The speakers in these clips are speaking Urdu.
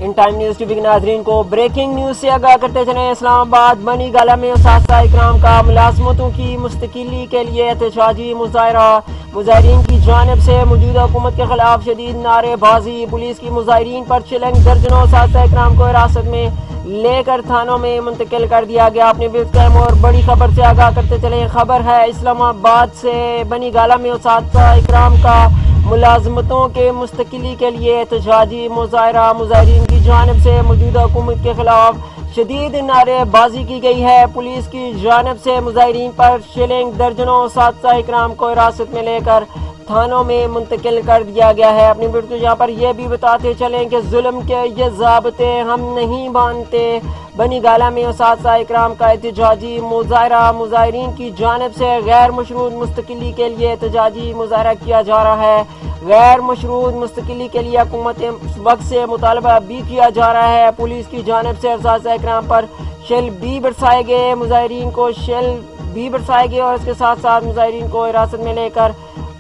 In time news T V کے ناظرین کو بریکنگ نیوز سے آگاہ کرتے چلیں۔ اسلام آباد بنی گالہ میں اساتذہ اکرام کا ملازمتوں کی مستقلی کے لیے احتجاجی مظاہرہ، مظاہرین کی جانب سے موجودہ حکومت کے خلاف شدید نعرے بازی، پولیس کی مظاہرین پر چیلنج، درجنوں اساتذہ اکرام کو حراست میں لے کر تھانوں میں منتقل کر دیا گیا۔ اپنے اہم اور بڑی خبر سے آگاہ کرتے چلیں۔ خبر ہے اسلام آباد سے، بنی گالہ میں اساتذہ اکرام کا ملازمتوں کے مستقلی کے لیے احتجاجی مظاہرہ، مظاہرین کی جانب سے موجودہ حکومت کے خلاف شدید نعرے بازی کی گئی ہے۔ پولیس کی جانب سے مظاہرین پر شیلنگ، درجنوں اساتذہ اکرام کو حراست میں لے کر تھانوں میں منتقل کر دیا گیا ہے۔ اپنی ویڈیو یہاں پر یہ بھی بتاتے چلیں کہ ظلم کے یہ ضابطے ہم نہیں مانتے۔ بنی گالہ میں اساتذہ اکرام کا احتجاجی مظاہرہ، مظاہرین کی جانب سے غیر مشروط مستقلی کے لیے احتجاجی مظاہرہ کیا جا رہا ہے۔ غیر مشروط مستقلی کے لیے حکومت وقت سے مطالبہ بھی کیا جا رہا ہے۔ پولیس کی جانب سے اساتذہ اکرام پر شیل بھی برسائے گئے، مظاہرین کو شیل بھی برسائے گئے اور اس کے ساتھ ساتھ مظاہرین کو حراست میں لے کر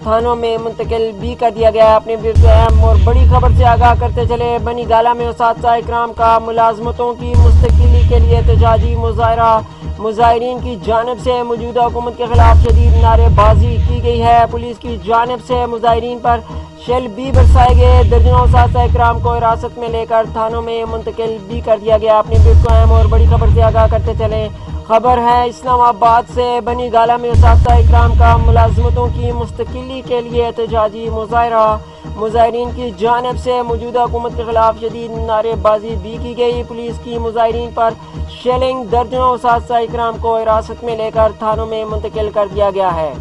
تھانوں میں منتقل بھی کر دیا گیا ہے۔ اپنے اہم اور بڑی خبر سے آگاہ کرتے چلے۔ بنی گالہ میں اساتذہ اکرام کا ملازمتوں کی مستقلی کے لیے احتجاجی مظاہرہ، مظاہرین کی جانب سے موجودہ حکومت کے خلاف شدید نعرے بازی کی گئی ہے۔ پولیس کی جانب سے مظاہرین پر شیل بھی برسائے گئے، درجنوں اساتذہ اکرام کو حراست میں لے کر تھانوں میں منتقل بھی کر دیا گیا۔ اپنے اہم اور بڑی خبر سے آگاہ کرتے چلیں۔ خبر ہے اسلام آباد سے، بنی گالہ میں اساتذہ اکرام کا ملازمتوں کی مستقلی کے لیے احتجاجی مظاہرہ، مظاہرین کی جانب سے موجودہ حکومت کے خلاف شدید نعرے بازی بھی کی گئی۔ پولیس کی مظاہرین پر شیلنگ، درجنوں اساتذہ اکرام کو حراست میں لے کر تھانوں میں منتقل کر دیا گیا ہے۔